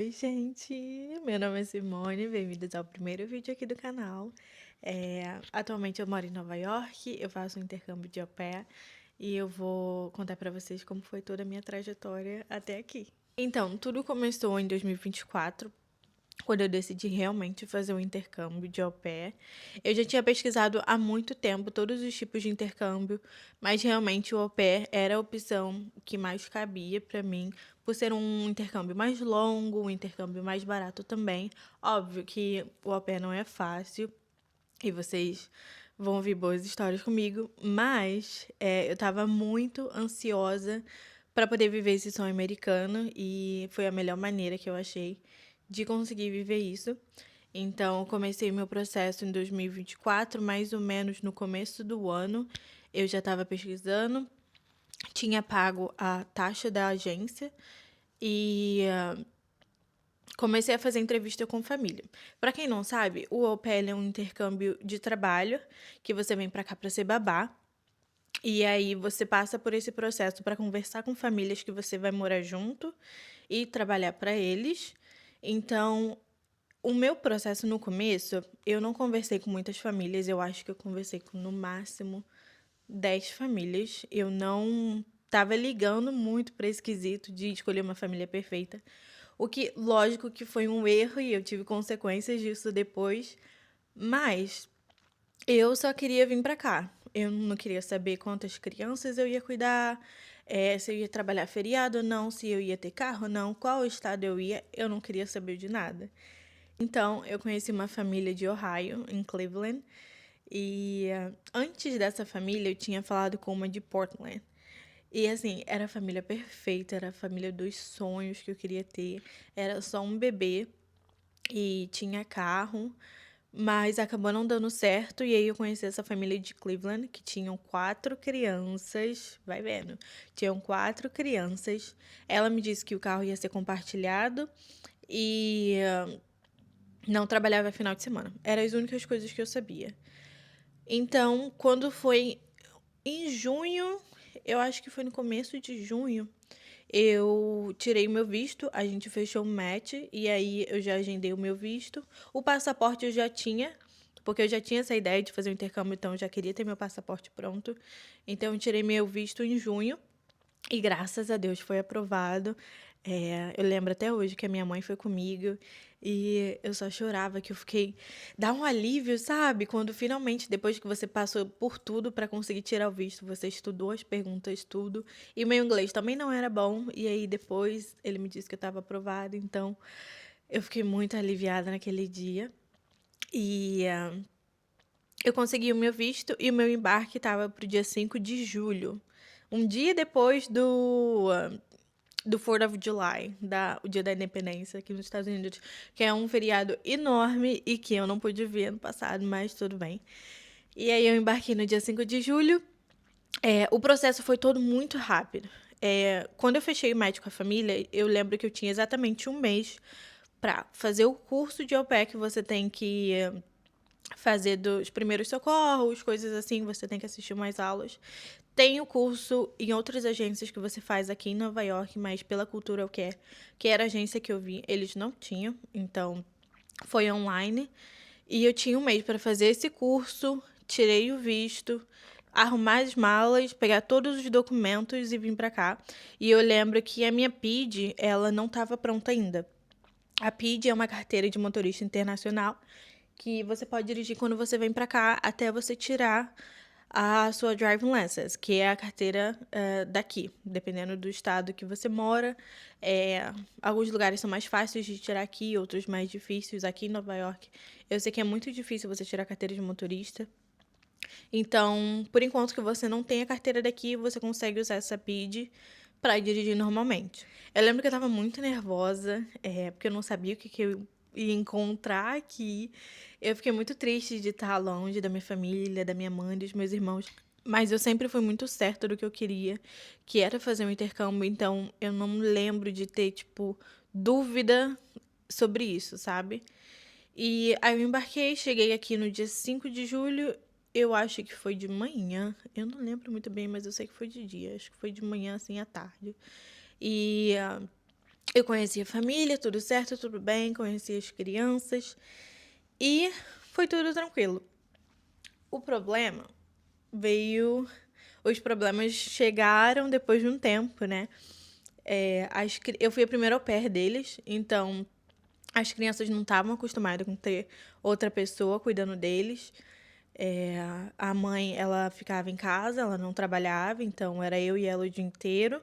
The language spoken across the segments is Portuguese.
Oi, gente! Meu nome é Simone, bem-vindos ao primeiro vídeo aqui do canal. Atualmente eu moro em Nova York, eu faço um intercâmbio de au pair e eu vou contar pra vocês como foi toda a minha trajetória até aqui. Então, tudo começou em 2024, quando eu decidi realmente fazer um intercâmbio de au pair. Eu já tinha pesquisado há muito tempo todos os tipos de intercâmbio, mas realmente o au pair era a opção que mais cabia para mim, por ser um intercâmbio mais longo, um intercâmbio mais barato também. Óbvio que o au pair não é fácil e vocês vão ouvir boas histórias comigo, mas eu estava muito ansiosa para poder viver esse sonho americano e foi a melhor maneira que eu achei de conseguir viver isso. Então, eu comecei meu processo em 2024, mais ou menos no começo do ano. Eu já estava pesquisando, tinha pago a taxa da agência e comecei a fazer entrevista com família. Para quem não sabe, o au pair é um intercâmbio de trabalho que você vem para cá para ser babá. E aí você passa por esse processo para conversar com famílias que você vai morar junto e trabalhar para eles. Então, o meu processo no começo, eu não conversei com muitas famílias, eu acho que eu conversei com no máximo 10 famílias. Eu não estava ligando muito para esse quesito de escolher uma família perfeita. O que, lógico que foi um erro e eu tive consequências disso depois, mas eu só queria vir para cá. Eu não queria saber quantas crianças eu ia cuidar, se eu ia trabalhar feriado ou não, se eu ia ter carro ou não, qual estado eu ia, eu não queria saber de nada. Então, eu conheci uma família de Ohio, em Cleveland, e antes dessa família eu tinha falado com uma de Portland. E assim, era a família perfeita, era a família dos sonhos que eu queria ter. Era só um bebê e tinha carro, mas acabou não dando certo. E aí eu conheci essa família de Cleveland, que tinham 4 crianças, vai vendo, tinham 4 crianças. Ela me disse que o carro ia ser compartilhado e não trabalhava final de semana. Eram as únicas coisas que eu sabia. Então, quando foi em junho, eu acho que foi no começo de junho, eu tirei o meu visto, a gente fechou um match e aí eu já agendei o meu visto. O passaporte eu já tinha, porque eu já tinha essa ideia de fazer o intercâmbio, então eu já queria ter meu passaporte pronto. Então eu tirei meu visto em junho e graças a Deus foi aprovado. Eu lembro até hoje que a minha mãe foi comigo e eu só chorava, que eu fiquei... Dá um alívio, sabe? Quando finalmente, depois que você passou por tudo para conseguir tirar o visto, você estudou as perguntas, tudo. E meu inglês também não era bom, e aí depois ele me disse que eu estava aprovada, então eu fiquei muito aliviada naquele dia. E eu consegui o meu visto e o meu embarque estava para o dia 5 de julho. Um dia depois do 4th of July, o Dia da Independência aqui nos Estados Unidos, que é um feriado enorme e que eu não pude ver ano passado, mas tudo bem. E aí eu embarquei no dia 5 de julho. O processo foi todo muito rápido. Quando eu fechei o match com a família, eu lembro que eu tinha exatamente um mês para fazer o curso de au pair que você tem que fazer dos primeiros socorros, coisas assim, você tem que assistir mais aulas. Tem o curso em outras agências que você faz aqui em Nova York, mas pela Cultura que era a agência que eu vi, eles não tinham, então foi online. E eu tinha um mês para fazer esse curso, tirei o visto, arrumar as malas, pegar todos os documentos e vir para cá. E eu lembro que a minha PID, ela não estava pronta ainda. A PID é uma carteira de motorista internacional que você pode dirigir quando você vem para cá até você tirar a sua driving license, que é a carteira daqui, dependendo do estado que você mora. Alguns lugares são mais fáceis de tirar aqui, outros mais difíceis. Aqui em Nova York, eu sei que é muito difícil você tirar a carteira de motorista. Então, por enquanto que você não tem a carteira daqui, você consegue usar essa PID para dirigir normalmente. Eu lembro que eu tava muito nervosa, porque eu não sabia o que eu ia encontrar aqui. Eu fiquei muito triste de estar longe da minha família, da minha mãe, dos meus irmãos. Mas eu sempre fui muito certa do que eu queria, que era fazer um intercâmbio, então eu não lembro de ter, tipo, dúvida sobre isso, sabe? E aí eu embarquei, cheguei aqui no dia 5 de julho, eu acho que foi de manhã, eu não lembro muito bem, mas eu sei que foi de dia, acho que foi de manhã, assim, à tarde. E Eu conheci a família, tudo certo, tudo bem, conheci as crianças e foi tudo tranquilo. O problema veio. Os problemas chegaram depois de um tempo, né? Eu fui a primeira au pair deles, então as crianças não estavam acostumadas com ter outra pessoa cuidando deles. A mãe, ela ficava em casa, ela não trabalhava, então era eu e ela o dia inteiro.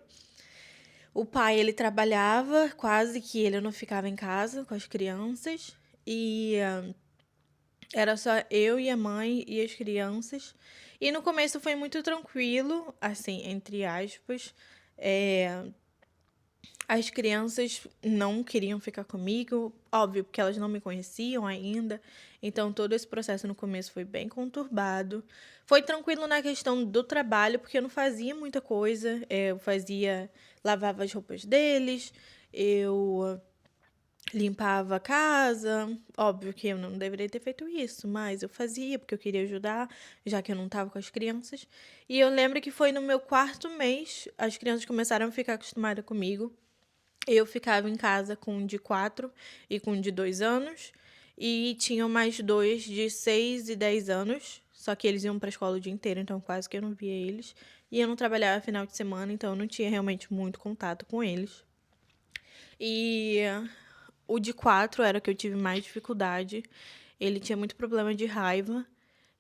O pai, ele trabalhava, quase que ele não ficava em casa com as crianças. E era só eu e a mãe e as crianças. E no começo foi muito tranquilo, assim, entre aspas. É, as crianças não queriam ficar comigo, óbvio, porque elas não me conheciam ainda. Então, todo esse processo no começo foi bem conturbado. Foi tranquilo na questão do trabalho, porque eu não fazia muita coisa. Eu fazia, lavava as roupas deles, eu limpava a casa. Óbvio que eu não deveria ter feito isso, mas eu fazia porque eu queria ajudar, já que eu não estava com as crianças. E eu lembro que foi no meu quarto mês, as crianças começaram a ficar acostumadas comigo. Eu ficava em casa com um de 4 e com um de 2 anos. E tinham mais dois de 6 e 10 anos. Só que eles iam para a escola o dia inteiro, então quase que eu não via eles. E eu não trabalhava final de semana, então eu não tinha realmente muito contato com eles. E o de 4 era o que eu tive mais dificuldade. Ele tinha muito problema de raiva.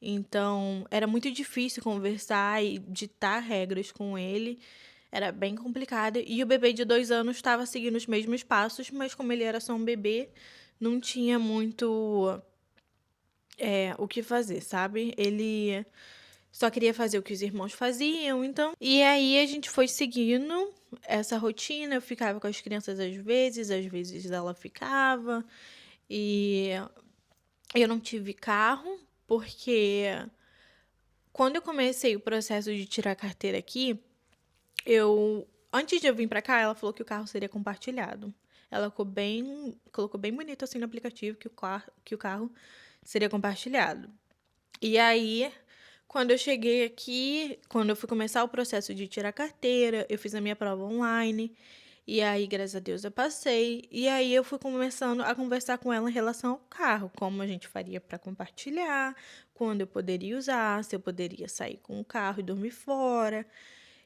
Então, era muito difícil conversar e ditar regras com ele. Era bem complicado. E o bebê de 2 anos estava seguindo os mesmos passos, mas como ele era só um bebê, não tinha muito o que fazer, sabe? Ele só queria fazer o que os irmãos faziam, então. E aí a gente foi seguindo essa rotina. Eu ficava com as crianças às vezes ela ficava. E eu não tive carro, porque quando eu comecei o processo de tirar a carteira aqui, antes de eu vir pra cá, ela falou que o carro seria compartilhado. Ela colocou bem bonito assim no aplicativo que o carro seria compartilhado. E aí, quando eu cheguei aqui, quando eu fui começar o processo de tirar a carteira, eu fiz a minha prova online. E aí, graças a Deus, eu passei. E aí, eu fui começando a conversar com ela em relação ao carro, como a gente faria para compartilhar, quando eu poderia usar, se eu poderia sair com o carro e dormir fora.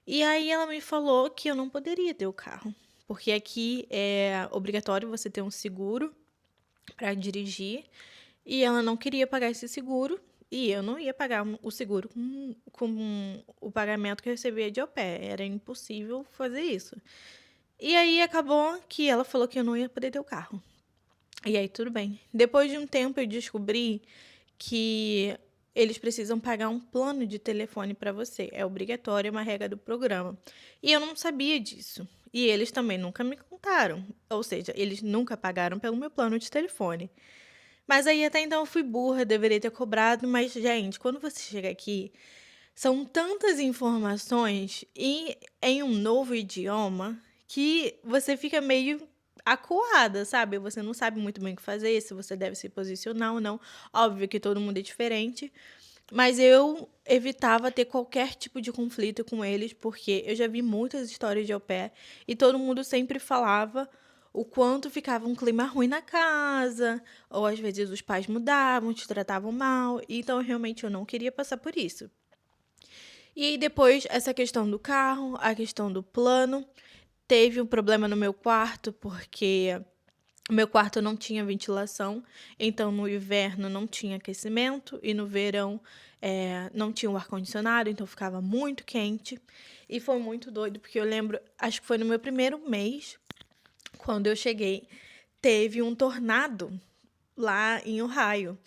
E aí, ela me falou que eu não poderia ter o carro, porque aqui é obrigatório você ter um seguro para dirigir. E ela não queria pagar esse seguro. E eu não ia pagar o seguro com o pagamento que eu recebia de au pair. Era impossível fazer isso. E aí acabou que ela falou que eu não ia poder ter o carro. E aí tudo bem. Depois de um tempo eu descobri que eles precisam pagar um plano de telefone para você. É obrigatório, é uma regra do programa. E eu não sabia disso. E eles também nunca me contaram. Ou seja, eles nunca pagaram pelo meu plano de telefone. Mas aí até então eu fui burra, deveria ter cobrado. Mas, gente, quando você chega aqui, são tantas informações e em um novo idioma que você fica meio acuada, sabe? Você não sabe muito bem o que fazer, se você deve se posicionar ou não. Óbvio que todo mundo é diferente, mas eu evitava ter qualquer tipo de conflito com eles, porque eu já vi muitas histórias de au pair e todo mundo sempre falava o quanto ficava um clima ruim na casa, ou às vezes os pais mudavam, te tratavam mal, então realmente eu não queria passar por isso. E aí depois, essa questão do carro, a questão do plano. Teve um problema no meu quarto, porque o meu quarto não tinha ventilação, então no inverno não tinha aquecimento e no verão não tinha o ar-condicionado, então ficava muito quente. E foi muito doido, porque eu lembro, acho que foi no meu primeiro mês, quando eu cheguei, teve um tornado lá em Ohio.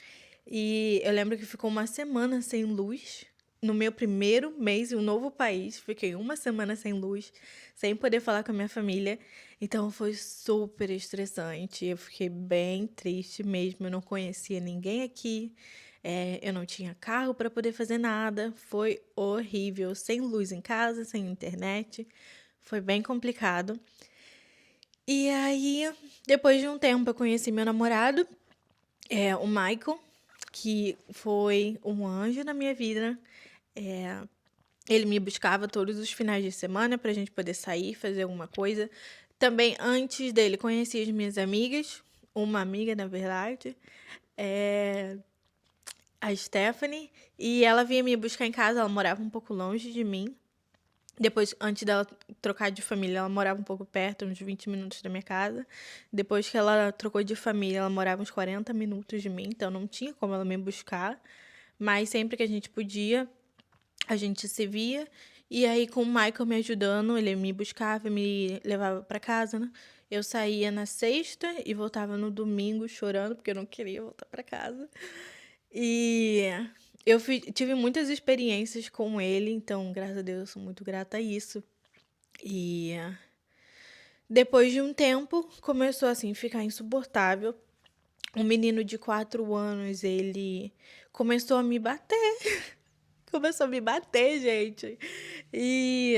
E eu lembro que ficou uma semana sem luz. No meu primeiro mês em um novo país, fiquei uma semana sem luz, sem poder falar com a minha família. Então foi super estressante. Eu fiquei bem triste mesmo. Eu não conhecia ninguém aqui. Eu não tinha carro para poder fazer nada. Foi horrível. Sem luz em casa, sem internet. Foi bem complicado. E aí, depois de um tempo, eu conheci meu namorado, o Michael, que foi um anjo na minha vida. Ele me buscava todos os finais de semana pra gente poder sair, fazer alguma coisa. Também, antes dele, conheci as minhas amigas, uma amiga, na verdade, eh, a Stephanie, e ela vinha me buscar em casa, ela morava um pouco longe de mim. Depois, antes dela trocar de família, ela morava um pouco perto, uns 20 minutos da minha casa. Depois que ela trocou de família, ela morava uns 40 minutos de mim, então não tinha como ela me buscar. Mas sempre que a gente podia, a gente se via. E aí, com o Michael me ajudando, ele me buscava, me levava pra casa, né? Eu saía na sexta e voltava no domingo chorando, porque eu não queria voltar pra casa. E tive muitas experiências com ele, então, graças a Deus, eu sou muito grata a isso. E depois de um tempo, começou assim, ficar insuportável. Um menino de 4 anos, ele começou a me bater. Começou a me bater, gente. E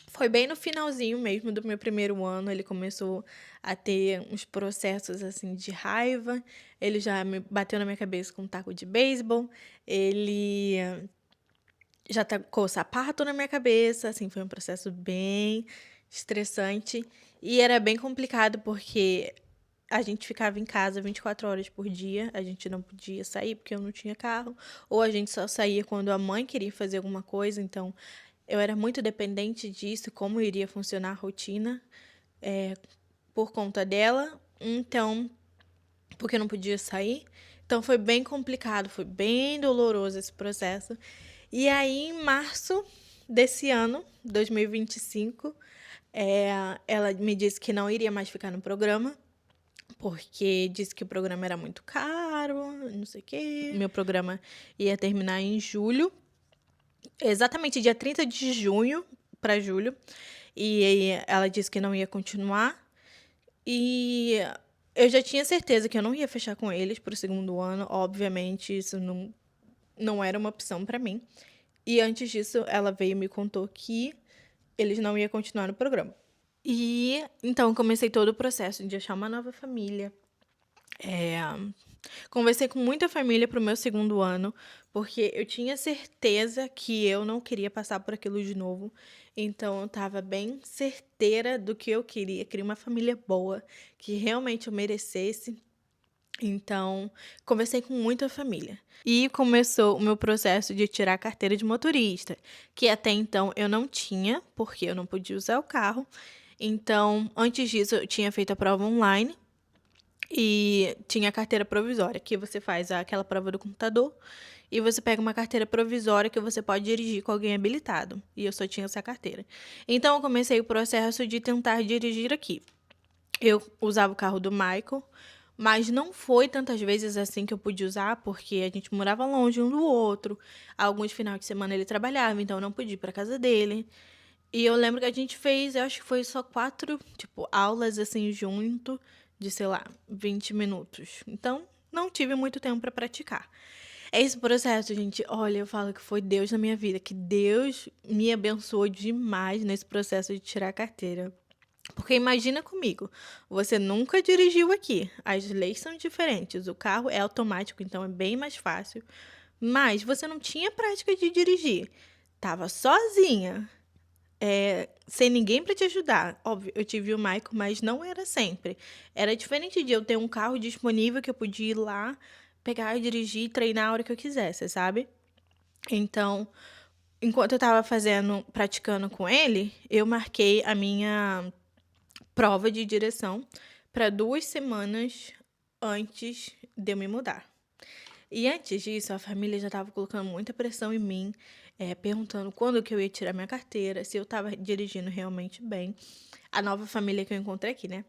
foi bem no finalzinho mesmo do meu primeiro ano, ele começou a ter uns processos assim de raiva. Ele já me bateu na minha cabeça com um taco de beisebol. Ele já tacou sapato na minha cabeça, assim, foi um processo bem estressante. E era bem complicado porque a gente ficava em casa 24 horas por dia, a gente não podia sair porque eu não tinha carro, ou a gente só saía quando a mãe queria fazer alguma coisa, então eu era muito dependente disso, como iria funcionar a rotina, por conta dela, então, porque eu não podia sair. Então foi bem complicado, foi bem doloroso esse processo. E aí, em março desse ano, 2025, ela me disse que não iria mais ficar no programa, porque disse que o programa era muito caro, não sei o quê. Meu programa ia terminar em julho, exatamente dia 30 de junho para julho. E ela disse que não ia continuar. E eu já tinha certeza que eu não ia fechar com eles pro segundo ano. Obviamente, isso não era uma opção para mim. E antes disso, ela veio e me contou que eles não iam continuar no programa. E então eu comecei todo o processo de achar uma nova família. Conversei com muita família pro meu segundo ano, porque eu tinha certeza que eu não queria passar por aquilo de novo. Então eu tava bem certeira do que eu queria. Queria uma família boa, que realmente eu merecesse. Então, conversei com muita família. E começou o meu processo de tirar a carteira de motorista, que até então eu não tinha, porque eu não podia usar o carro. Então, antes disso, eu tinha feito a prova online e tinha a carteira provisória, que você faz aquela prova do computador e você pega uma carteira provisória que você pode dirigir com alguém habilitado. E eu só tinha essa carteira. Então, eu comecei o processo de tentar dirigir aqui. Eu usava o carro do Michael, mas não foi tantas vezes assim que eu pude usar, porque a gente morava longe um do outro. Alguns finais de semana ele trabalhava, então eu não podia ir pra casa dele. E eu lembro que a gente fez, eu acho que foi só 4, tipo, aulas assim junto, de, sei lá, 20 minutos. Então, não tive muito tempo pra praticar. Esse processo, gente, olha, eu falo que foi Deus na minha vida, que Deus me abençoou demais nesse processo de tirar a carteira. Porque imagina comigo, você nunca dirigiu aqui, as leis são diferentes, o carro é automático, então é bem mais fácil, mas você não tinha prática de dirigir, tava sozinha, sem ninguém para te ajudar. Óbvio, eu tive o Michael, mas não era sempre. Era diferente de eu ter um carro disponível que eu podia ir lá, pegar e dirigir e treinar a hora que eu quisesse, sabe? Então, enquanto eu tava praticando com ele, eu marquei a minha prova de direção para 2 semanas antes de eu me mudar. E antes disso, a família já estava colocando muita pressão em mim, perguntando quando que eu ia tirar minha carteira, se eu estava dirigindo realmente bem. A nova família que eu encontrei aqui, né?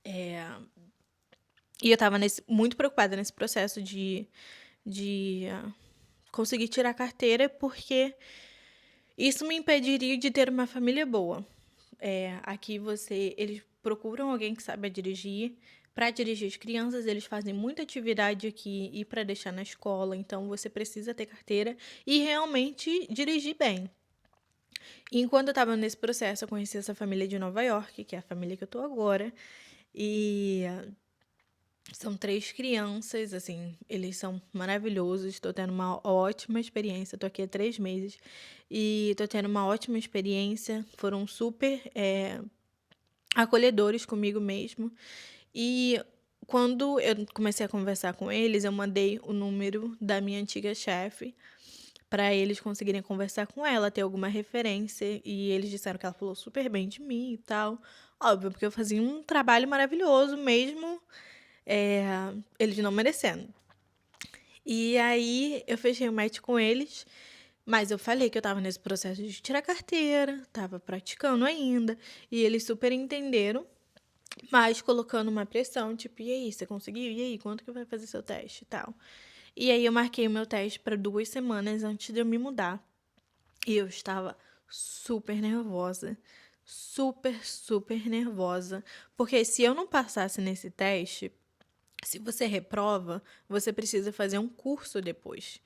E eu estava muito preocupada nesse processo de conseguir tirar a carteira, porque isso me impediria de ter uma família boa. Aqui eles procuram alguém que saiba dirigir. Para dirigir as crianças, eles fazem muita atividade aqui e para deixar na escola, então você precisa ter carteira e realmente dirigir bem. E enquanto eu estava nesse processo, eu conheci essa família de Nova York, que é a família que eu tô agora, e são 3 crianças, assim, eles são maravilhosos, estou tendo uma ótima experiência, estou aqui há 3 meses e estou tendo uma ótima experiência, foram super acolhedores comigo mesmo. E quando eu comecei a conversar com eles, eu mandei o número da minha antiga chefe para eles conseguirem conversar com ela, ter alguma referência. E eles disseram que ela falou super bem de mim e tal. Óbvio, porque eu fazia um trabalho maravilhoso, mesmo é, eles não merecendo. E aí eu fechei o match com eles, mas eu falei que eu tava nesse processo de tirar carteira, tava praticando ainda, e eles super entenderam, mas colocando uma pressão, tipo, e aí, você conseguiu? E aí, quanto que vai fazer seu teste e tal? E aí eu marquei o meu teste para 2 semanas antes de eu me mudar. E eu estava super nervosa. Super, super nervosa. Porque se eu não passasse nesse teste, se você reprova, você precisa fazer um curso depois.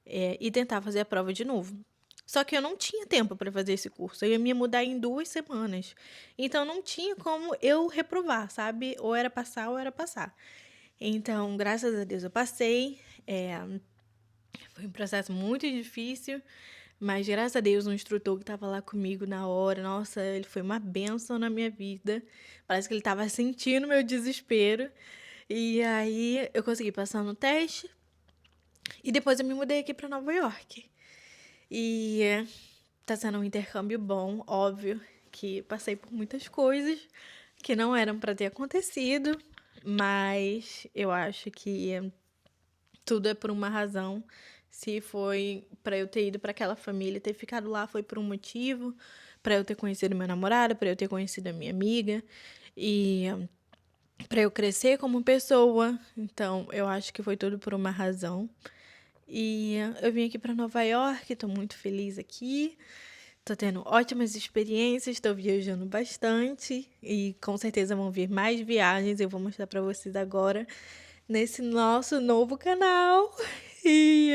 E tentar fazer a prova de novo. Só que eu não tinha tempo para fazer esse curso. Eu ia me mudar em 2 semanas. Então não tinha como eu reprovar, sabe? Ou era passar ou era passar. Então, graças a Deus, eu passei. Foi um processo muito difícil. Mas graças a Deus, o instrutor que estava lá comigo na hora, nossa, ele foi uma bênção na minha vida. Parece que ele estava sentindo meu desespero. E aí eu consegui passar no teste. E depois eu me mudei aqui para Nova York. E tá sendo um intercâmbio bom, óbvio, que passei por muitas coisas que não eram para ter acontecido, mas eu acho que tudo é por uma razão. Se foi para eu ter ido para aquela família, ter ficado lá foi por um motivo, para eu ter conhecido meu namorado, para eu ter conhecido a minha amiga e para eu crescer como pessoa. Então, eu acho que foi tudo por uma razão. E eu vim aqui para Nova York, tô muito feliz aqui. Tô tendo ótimas experiências, tô viajando bastante e com certeza vão vir mais viagens. Eu vou mostrar para vocês agora nesse nosso novo canal. E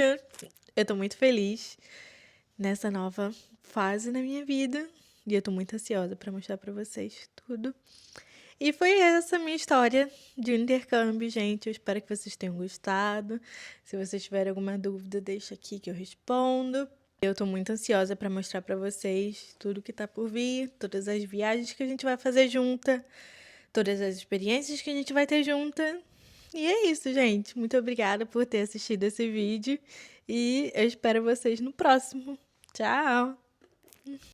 eu tô muito feliz nessa nova fase na minha vida e eu tô muito ansiosa para mostrar para vocês tudo. E foi essa minha história de intercâmbio, gente. Eu espero que vocês tenham gostado. Se vocês tiverem alguma dúvida, deixa aqui que eu respondo. Eu tô muito ansiosa para mostrar para vocês tudo que tá por vir, todas as viagens que a gente vai fazer junta, todas as experiências que a gente vai ter junta. E é isso, gente. Muito obrigada por ter assistido esse vídeo e eu espero vocês no próximo. Tchau!